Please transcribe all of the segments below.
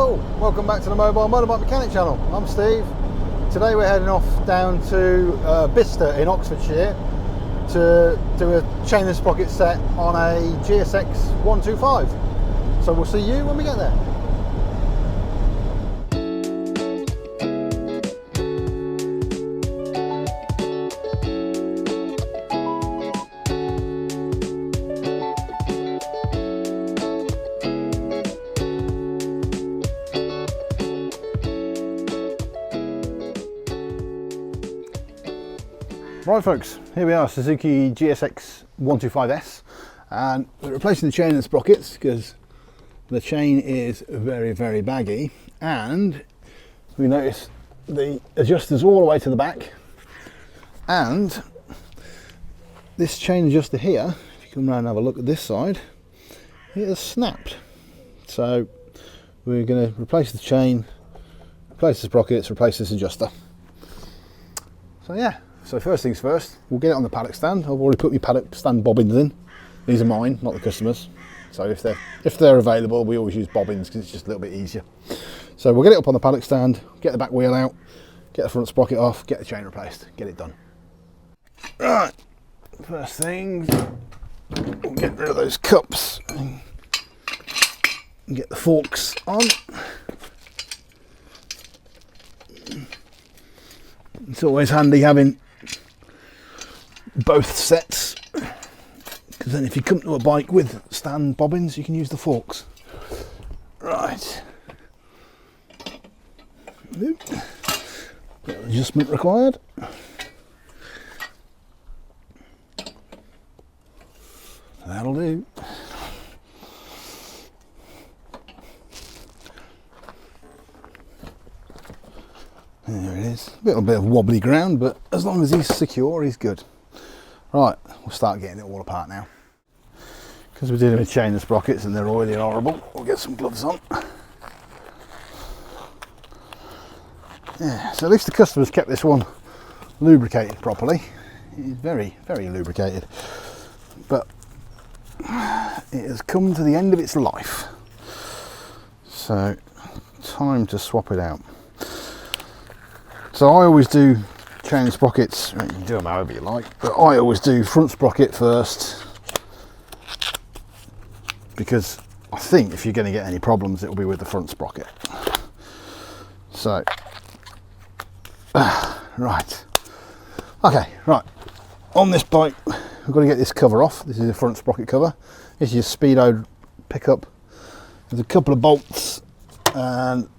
Hello, welcome back to the Mobile Motorbike Mechanic channel. I'm Steve. Today we're heading off down to Bicester in Oxfordshire to do a chain and sprocket set on a GSX-125. So we'll see you when we get there. Right folks, here we are, Suzuki GSX-125S, and we're replacing the chain and sprockets because the chain is very, very baggy, and we notice the adjusters all the way to the back, and this chain adjuster here, if you come around and have a look at this side, it has snapped. So we're going to replace the chain, replace the sprockets, replace this adjuster. So yeah. So first things first, we'll get it on the paddock stand. I've already put my paddock stand bobbins in. These are mine, not the customers. So if they're available, we always use bobbins because it's just a little bit easier. So we'll get it up on the paddock stand, get the back wheel out, get the front sprocket off, get the chain replaced, get it done. Right, first thing, we'll get rid of those cups and get the forks on. It's always handy having both sets, because then if you come to a bike with stand bobbins you can use the forks. Right, bit of adjustment required. That'll do. There it is. A little bit of wobbly ground, but as long as he's secure, he's good. Right, we'll start getting it all apart now. Because we're dealing with chain and sprockets and they're oily and horrible, we'll get some gloves on. Yeah, so at least the customer's kept this one lubricated properly. It is very, very lubricated. But it has come to the end of its life. So, time to swap it out. So I always do chain and sprockets, you can do them however you like, but I always do front sprocket first, because I think if you're going to get any problems it'll be with the front sprocket. So, right, okay, right, on this bike we've got to get this cover off. This is the front sprocket cover. This is your speedo pickup. There's a couple of bolts and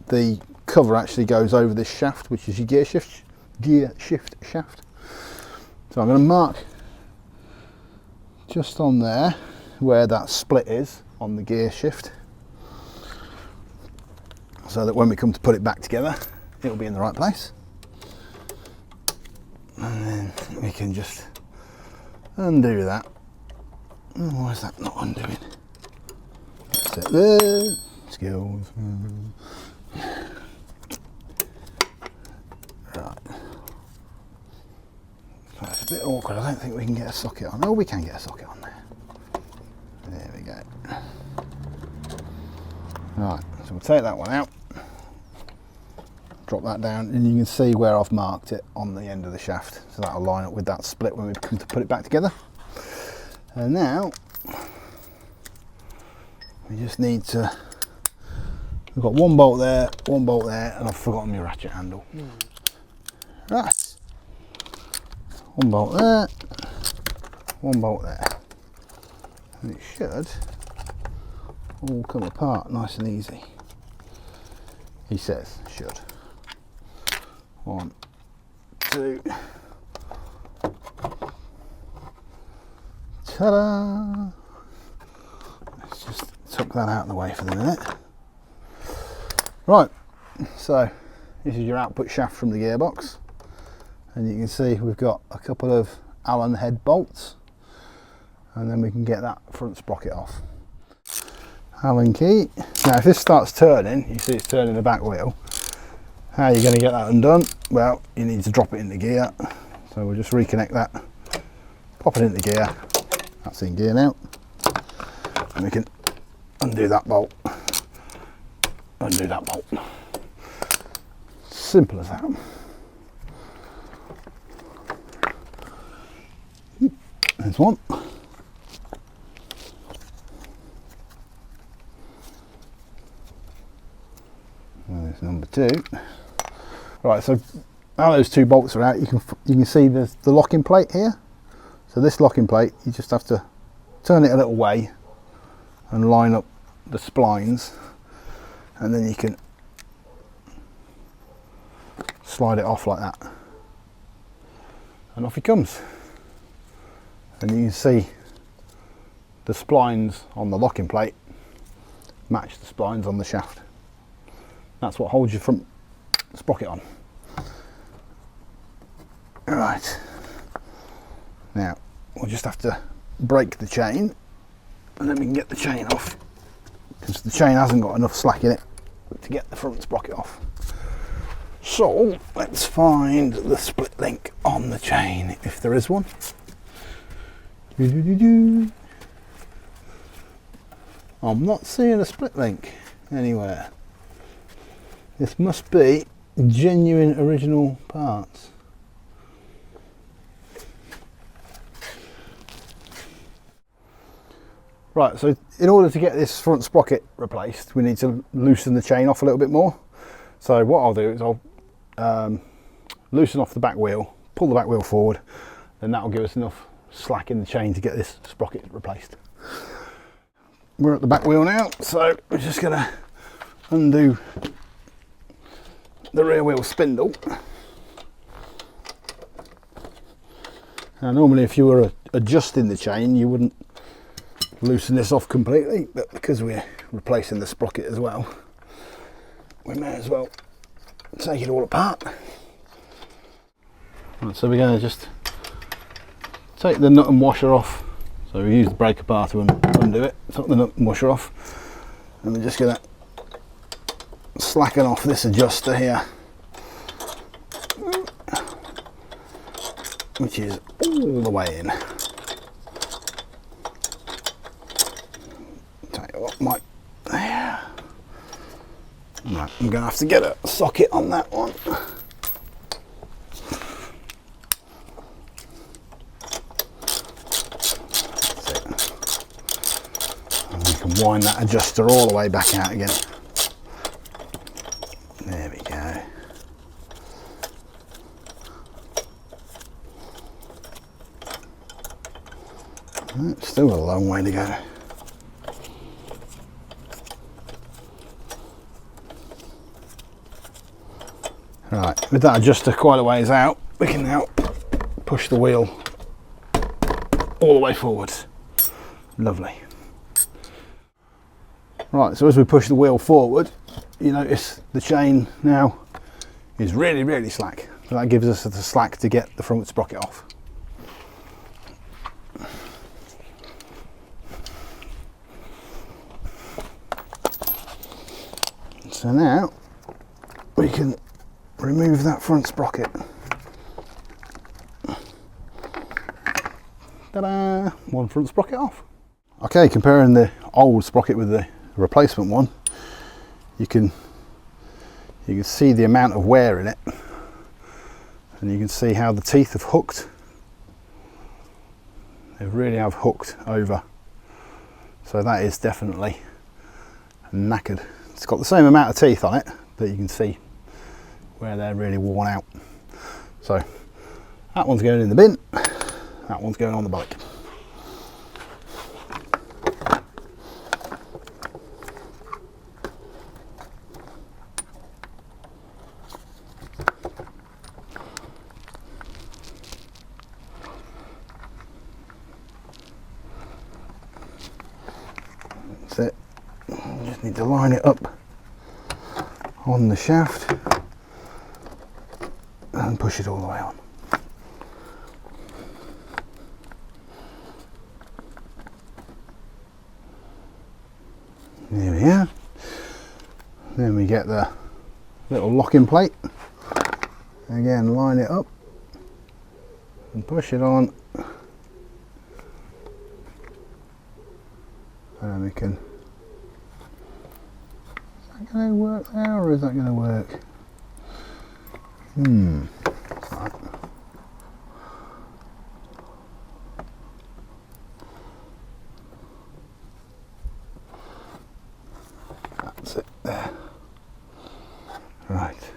the cover actually goes over this shaft, which is your gear shift shaft. So I'm going to mark just on there where that split is on the gear shift, so that when we come to put it back together it will be in the right place, and then we can just undo that. Oh, why is that not undoing? That's it there. Skills. Right. So it's a bit awkward. I don't think we can get a socket on. Oh, we can get a socket on there. There we go. Right, so we'll take that one out. Drop that down, and you can see where I've marked it on the end of the shaft. So that'll line up with that split when we come to put it back together. And now we just need to. We've got one bolt there, and I've forgotten my ratchet handle. Right, one bolt there, one bolt there, and it should all come apart nice and easy. He says should. 1, 2, ta-da! Let's just tuck that out of the way for the minute. Right, so this is your output shaft from the gearbox. And you can see we've got a couple of Allen head bolts, and then we can get that front sprocket off. Allen key. Now if this starts turning, you see it's turning the back wheel. How are you going to get that undone? Well, you need to drop it into gear. So we'll just reconnect that, pop it into gear. That's in gear now. And we can undo that bolt. undo that bolt. Simple as that. There's one. And there's number two. Right, so now those two bolts are out, you can see the locking plate here. So this locking plate, you just have to turn it a little way and line up the splines, and then you can slide it off like that, and off he comes. And you can see the splines on the locking plate match the splines on the shaft. That's what holds your front sprocket on. Right, now we'll just have to break the chain, and then we can get the chain off, because the chain hasn't got enough slack in it to get the front sprocket off. So let's find the split link on the chain, if there is one. I'm not seeing a split link anywhere. This must be genuine original parts. Right, so in order to get this front sprocket replaced, we need to loosen the chain off a little bit more. So what I'll do is I'll loosen off the back wheel, pull the back wheel forward, then that'll give us enough slack in the chain to get this sprocket replaced. We're at the back wheel now, so we're just going to undo the rear wheel spindle. Now normally if you were adjusting the chain you wouldn't loosen this off completely, but because we're replacing the sprocket as well, we may as well take it all apart. Right, so we're going to just take the nut and washer off. So we use the breaker bar to undo it, take the nut and washer off, and we're just going to slacken off this adjuster here, which is all the way in. Right, I'm going to have to get a socket on that one. And we can wind that adjuster all the way back out again. There we go. Still a long way to go. Right, with that adjuster quite a ways out, we can now push the wheel all the way forwards. Lovely. Right, so as we push the wheel forward, you notice the chain now is really, really slack. So that gives us the slack to get the front sprocket off. So now we can remove that front sprocket. Ta-da! One front sprocket off. Okay, comparing the old sprocket with the replacement one, you can see the amount of wear in it, and you can see how the teeth have hooked. They really have hooked over. So that is definitely knackered. It's got the same amount of teeth on it, but you can see where they're really worn out. So that one's going in the bin, that one's going on the bike. That's it. Just need to line it up on the shaft and push it all the way on. There we are. Then we get the little locking plate. Again, line it up and push it on, and we can that going to work there, or is that going to work? Right. That's it there. Right.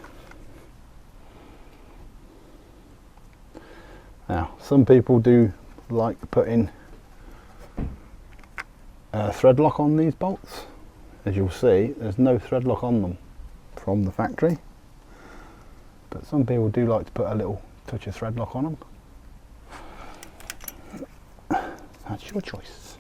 Now, some people do like putting a thread lock on these bolts. As you'll see, there's no thread lock on them from the factory, but some people do like to put a little touch of thread lock on them. That's your choice.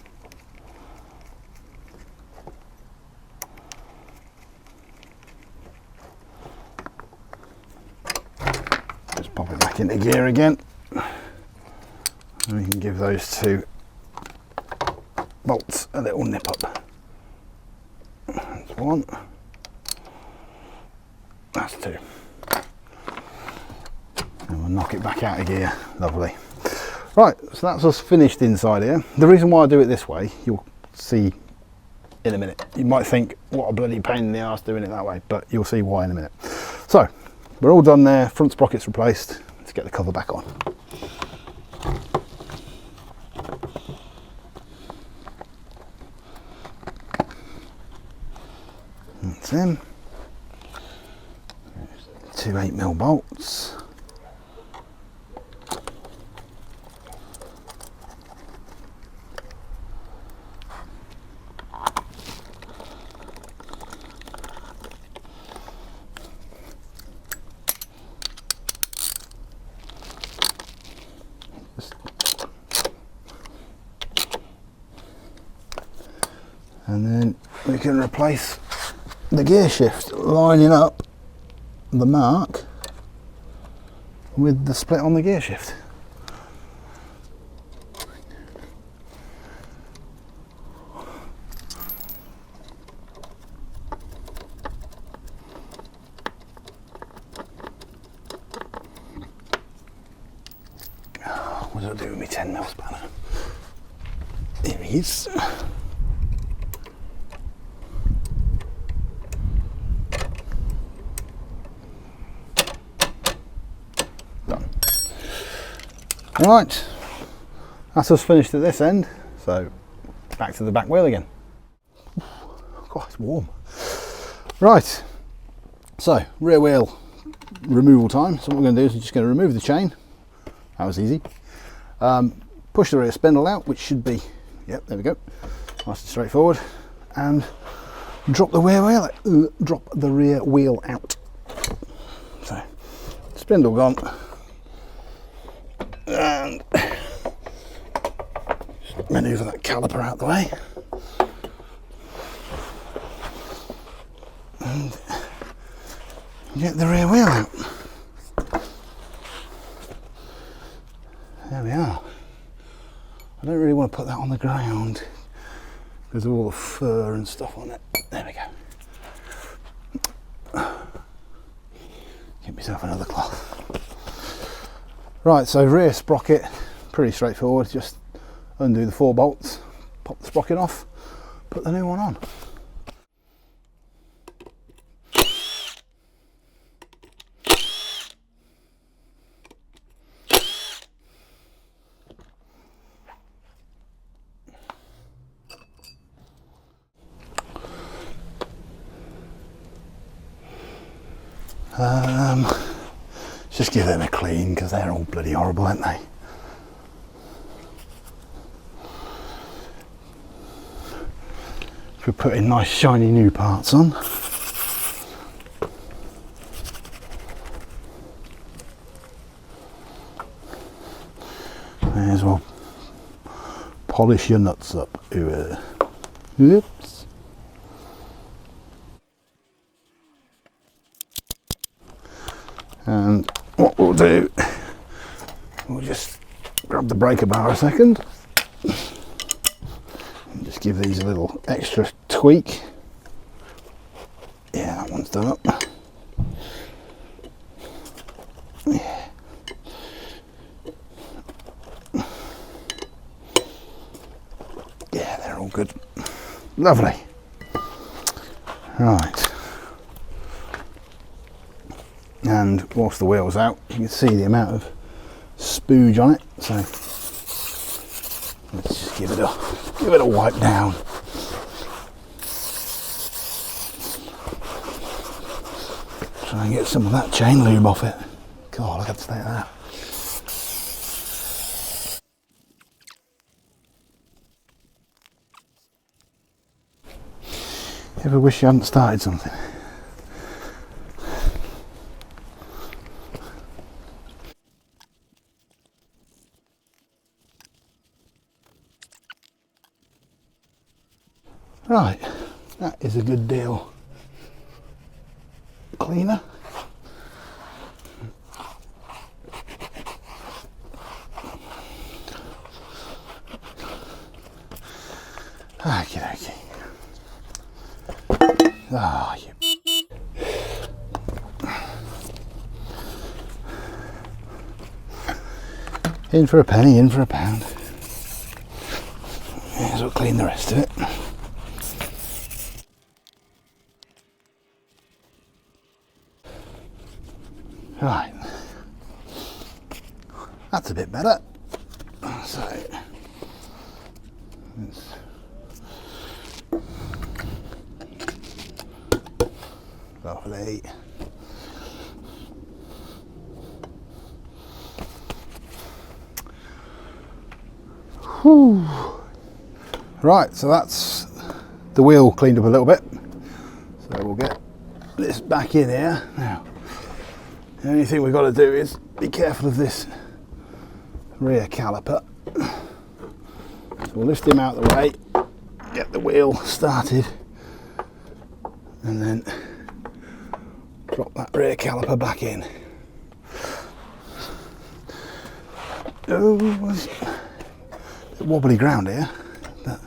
Just pop it back into gear again, and we can give those two bolts a little nip up. That's one, that's two, and we'll knock it back out of gear. Lovely. Right, so that's us finished inside here. The reason why I do it this way, you'll see in a minute. You might think, what a bloody pain in the arse doing it that way, but you'll see why in a minute. So we're all done there, front sprocket's replaced. Let's get the cover back on. That's in. Two 8mm bolts. And then we can replace the gear shift, lining up the mark with the split on the gear shift. What do I do with my 10mm spanner? Here he is. Right, that's us finished at this end, so back to the back wheel again. God, it's warm. Right, so rear wheel removal time. So what we're going to do is we're just going to remove the chain. That was easy. Push the rear spindle out, which should be, yep, there we go, nice and straightforward, and drop the rear wheel out. So spindle gone. And manoeuvre that caliper out the way, and get the rear wheel out. There we are. I don't really want to put that on the ground because of all the fur and stuff on it. There we go. Get myself another cloth. Right, so rear sprocket, pretty straightforward. Just undo the 4 bolts, pop the sprocket off, put the new one on. Just give them a clean because they're all bloody horrible, aren't they? If we put in nice shiny new parts on. May as well polish your nuts up. Oops. And what we'll do, we'll just grab the breaker bar a second and just give these a little extra tweak. Yeah, that one's done up. Yeah. Yeah, they're all good. Lovely. Right, and whilst the wheel's out, you can see the amount of spooge on it. So let's just give it a wipe down. Try and get some of that chain lube off it. God, look at the state of that. Ever wish you hadn't started something? Right, that is a good deal cleaner. Okay. Ah, you. In for a penny, in for a pound. May as well clean the rest of it. Right, that's a bit better. So, let's lovely. Whew. Right, so that's the wheel cleaned up a little bit. So we'll get this back in here now. The only thing we've got to do is be careful of this rear caliper. So we'll lift him out of the way, get the wheel started, and then drop that rear caliper back in. Oh, it's a bit wobbly ground here, but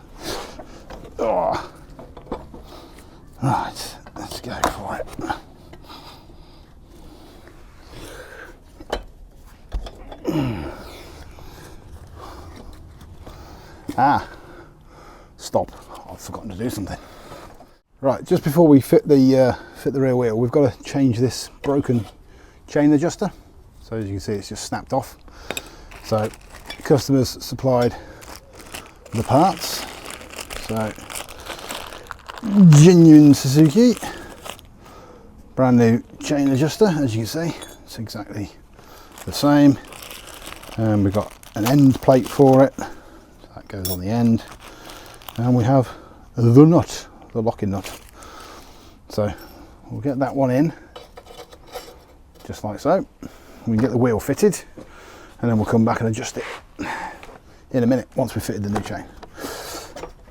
oh. Right, let's go for it. Ah, stop, I've forgotten to do something. Right, just before we fit the rear wheel, we've got to change this broken chain adjuster. So as you can see, it's just snapped off. So customers supplied the parts. So genuine Suzuki, brand new chain adjuster. As you can see, it's exactly the same. And we've got an end plate for it. That goes on the end, and we have the nut, the locking nut. So we'll get that one in, just like so. We can get the wheel fitted, and then we'll come back and adjust it in a minute once we've fitted the new chain.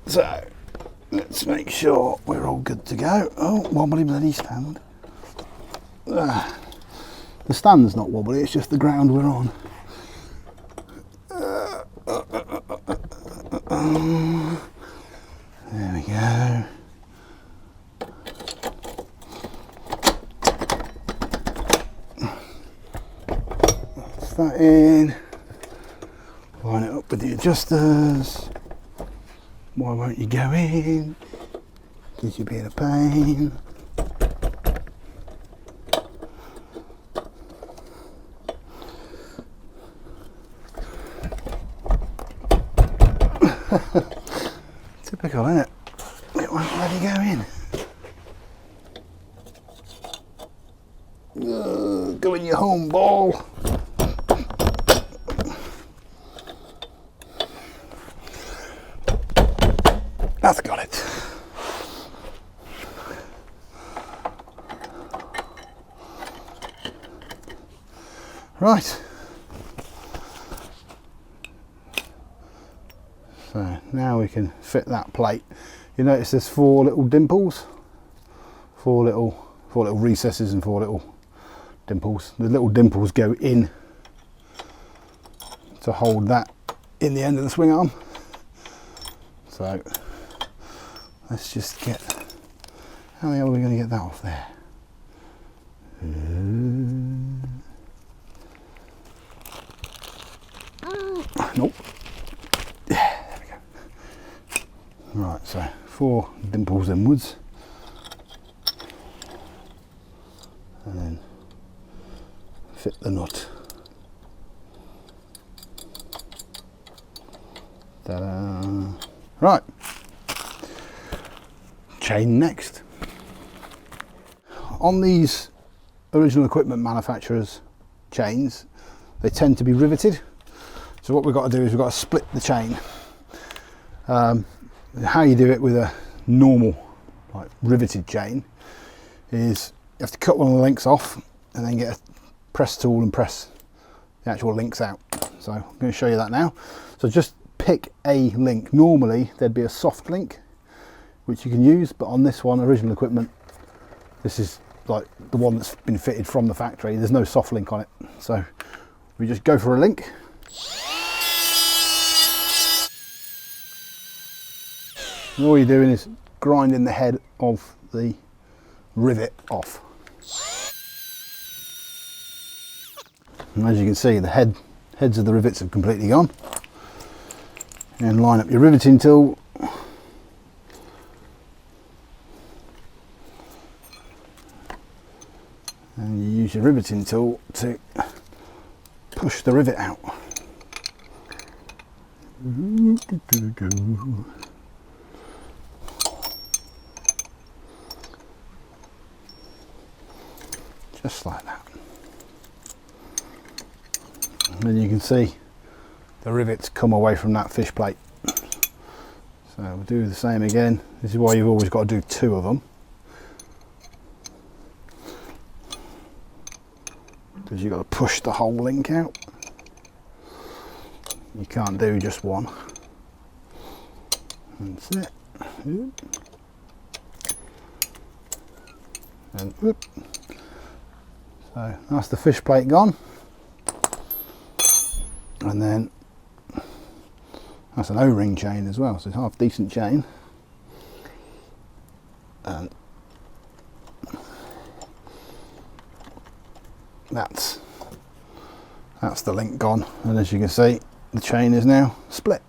So let's make sure we're all good to go. Oh, wobbly bloody stand. The stand's not wobbly, it's just the ground we're on. There we go. That's that in. Line it up with the adjusters. Why won't you go in? Because you're being a pain. Typical, isn't it? It won't let you go in. Go in your home ball. That's got it. Right. So now we can fit that plate. You notice there's four little dimples, four little recesses and four little dimples. The little dimples go in to hold that in the end of the swing arm. So let's just get, how the hell are we going to get that off there? Nope. There we go. Right, so four dimples inwards, and then fit the nut. Ta-da! Right, chain next. On these original equipment manufacturers' chains, they tend to be riveted. So what we've got to do is we've got to split the chain. How you do it with a normal like riveted chain is you have to cut one of the links off and then get a press tool and press the actual links out. So I'm going to show you that now. So just pick a link. Normally there'd be a soft link which you can use, but on this one, original equipment, this is like the one that's been fitted from the factory. There's no soft link on it. So we just go for a link. And all you're doing is grinding the head of the rivet off. And as you can see, the heads of the rivets have completely gone. And line up your riveting tool. And you use your riveting tool to push the rivet out. Just like that. And then you can see the rivets come away from that fish plate. So we'll do the same again. This is why you've always got to do two of them, because you've got to push the whole link out. You can't do just one. That's it. And whoop. So that's the fish plate gone. And then that's an O-ring chain as well, so it's half decent chain. And that's the link gone, and as you can see, the chain is now split.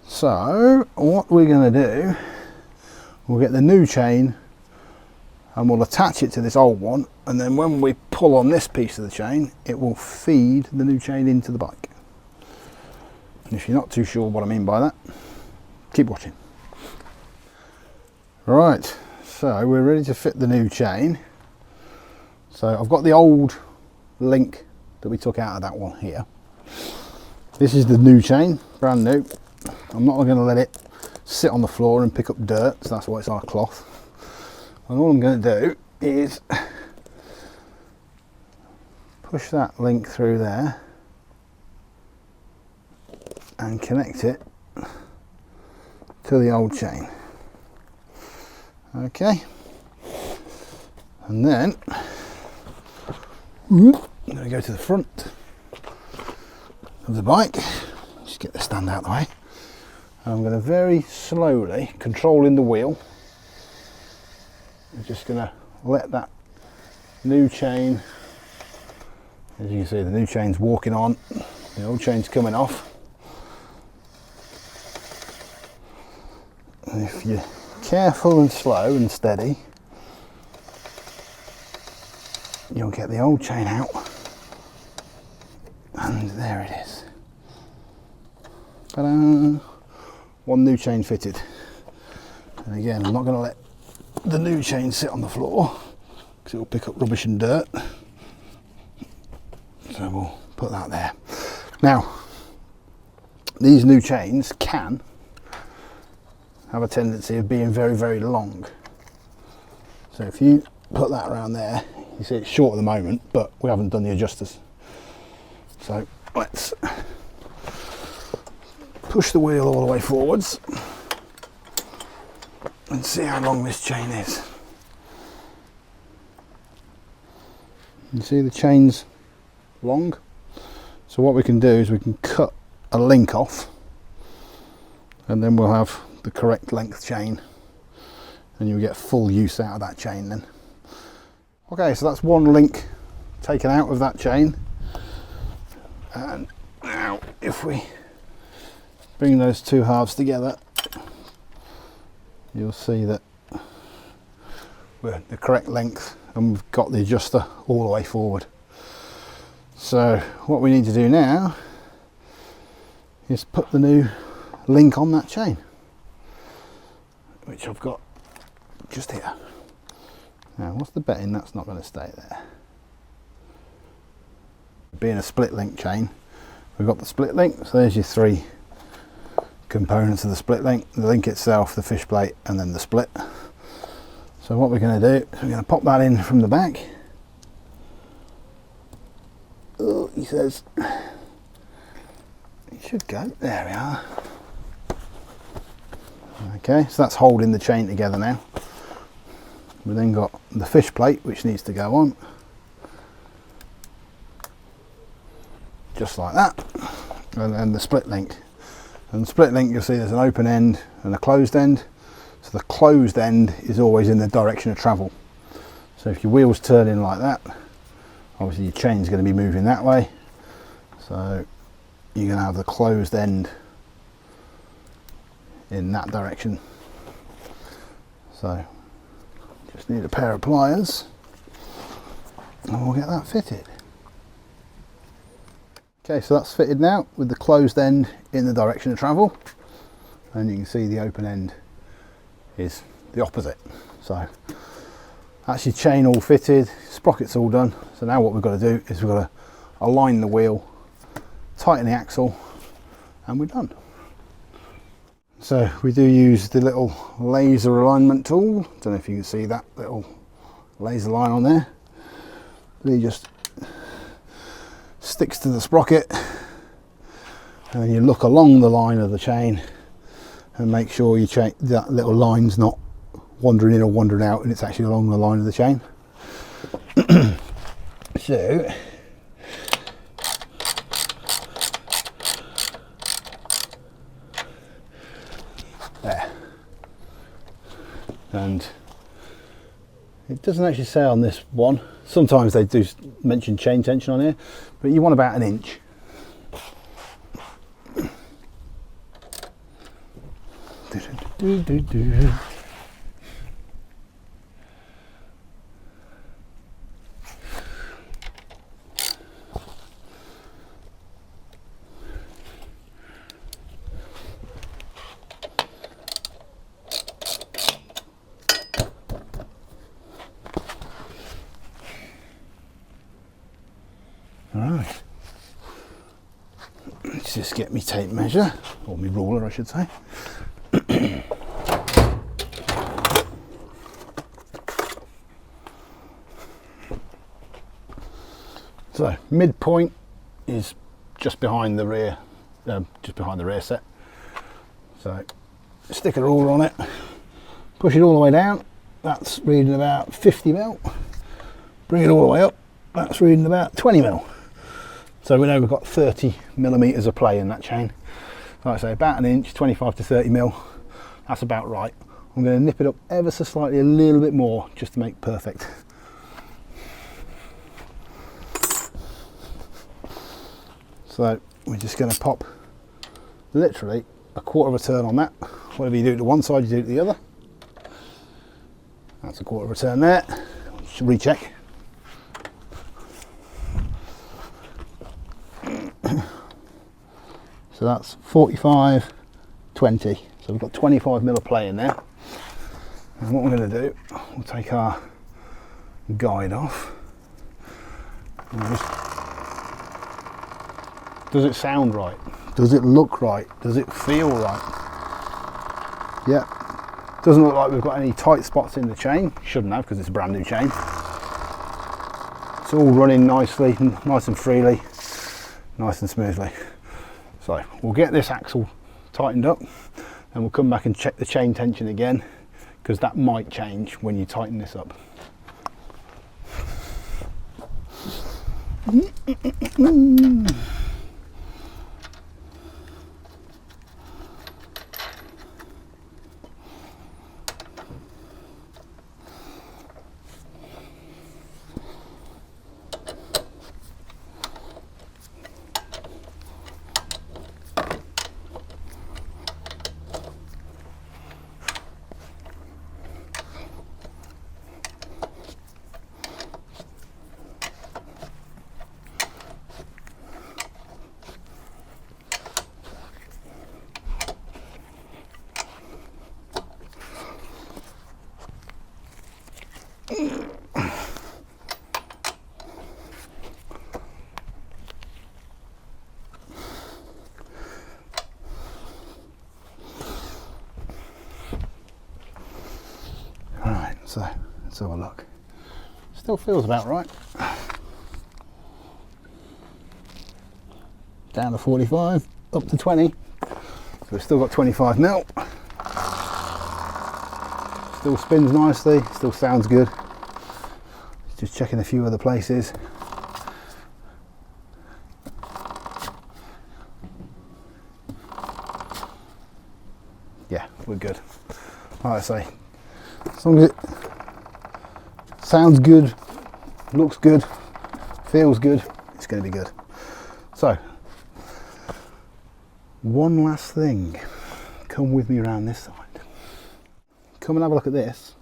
So what we're going to do, we'll get the new chain and we'll attach it to this old one, and then when we pull on this piece of the chain, it will feed the new chain into the bike. And if you're not too sure what I mean by that, keep watching. Right, so we're ready to fit the new chain. So I've got the old link that we took out of that one here. This is the new chain, brand new. I'm not going to let it sit on the floor and pick up dirt, so that's why it's on a cloth. And all I'm going to do is push that link through there and connect it to the old chain. Okay, and then I'm going to go to the front of the bike. Just get the stand out of the way. And I'm going to very slowly, controlling the wheel, I'm just going to let that new chain, as you can see, the new chain's walking on, the old chain's coming off. And if you're careful and slow and steady, you'll get the old chain out, and there it is. Ta-da! One new chain fitted. And again, I'm not going to let the new chain sit on the floor because it will pick up rubbish and dirt. So we'll put that there. Now, these new chains can have a tendency of being very, very long. So if you put that around there, you see it's short at the moment, but we haven't done the adjusters. So let's push the wheel all the way forwards and see how long this chain is. You see the chain's long. So what we can do is we can cut a link off, and then we'll have the correct length chain, and you'll get full use out of that chain then. Okay, so that's one link taken out of that chain. And now if we bring those two halves together, you'll see that we're the correct length and we've got the adjuster all the way forward. So what we need to do now is put the new link on that chain, which I've got just here. Now what's the betting that's not going to stay there? Being a split link chain, we've got the split link, so there's your three components of the split link: the link itself, the fish plate, and then the split. So what we're going to do is we're going to pop that in from the back. Oh, he says it should go. There we are. Okay, so that's holding the chain together now. We've then got the fish plate, which needs to go on, just like that, and then the split link. And the split link, you'll see there's an open end and a closed end. So the closed end is always in the direction of travel. So if your wheel's turning like that, obviously your chain's going to be moving that way. So you're going to have the closed end in that direction. So just need a pair of pliers and we'll get that fitted. Okay, so that's fitted now with the closed end in the direction of travel, and you can see the open end is the opposite. So that's your chain all fitted, sprockets all done. So now what we've got to do is we've got to align the wheel, tighten the axle, and we're done. So we do use the little laser alignment tool. Don't know if you can see that little laser line on there. He just sticks to the sprocket, and then you look along the line of the chain and make sure you check that little line's not wandering in or wandering out, and it's actually along the line of the chain. So there, and it doesn't actually say on this one. Sometimes they do mention chain tension on here, but you want about an inch. Alright, let's just get me tape measure, or my ruler I should say. So midpoint is just behind the rear, set. So stick a ruler on it, push it all the way down. That's reading about 50 mil. Bring it all the way up. That's reading about 20 mil. So we know we've got 30 millimeters of play in that chain. Like I say, about an inch, 25 to 30 mil. That's about right. I'm going to nip it up ever so slightly, a little bit more, just to make perfect. So we're just going to pop literally a quarter of a turn on that. Whatever you do to one side, you do to the other. That's a quarter of a turn there. Just recheck. So that's 45, 20. So we've got 25 mil of play in there. And what we're going to do, we'll take our guide off. Does it sound right? Does it look right? Does it feel right? Yeah. Doesn't look like we've got any tight spots in the chain. Shouldn't have, because it's a brand new chain. It's all running nicely, nice and freely, nice and smoothly. So we'll get this axle tightened up and we'll come back and check the chain tension again, because that might change when you tighten this up. Right, so let's have a look. Still feels about right. Down to 45, up to 20. So we've still got 25 mil. Still spins nicely, still sounds good. Just checking a few other places. Yeah, we're good. Like I say, as long as it sounds good, looks good, feels good, it's going to be good. So, one last thing. Come with me around this side. Come and have a look at this.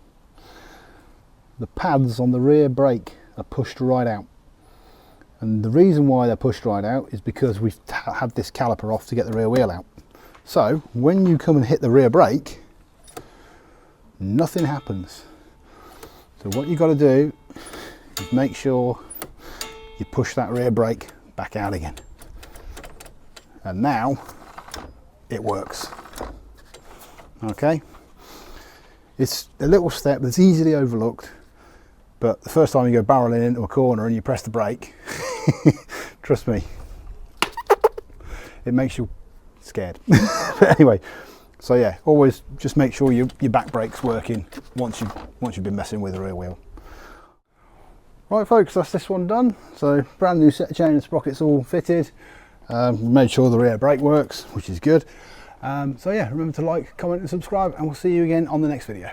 The pads on the rear brake are pushed right out. And the reason why they're pushed right out is because we've had this caliper off to get the rear wheel out. So, when you come and hit the rear brake, nothing happens. So what you've got to do is make sure you push that rear brake back out again. And now it works. Okay, it's a little step that's easily overlooked, but the first time you go barreling into a corner and you press the brake, trust me, it makes you scared. But anyway, so yeah, always just make sure your back brake's working once you've been messing with the rear wheel. Right folks, that's this one done. So brand new set of chain and sprockets all fitted. Made sure the rear brake works, which is good. So yeah, remember to like, comment and subscribe, and we'll see you again on the next video.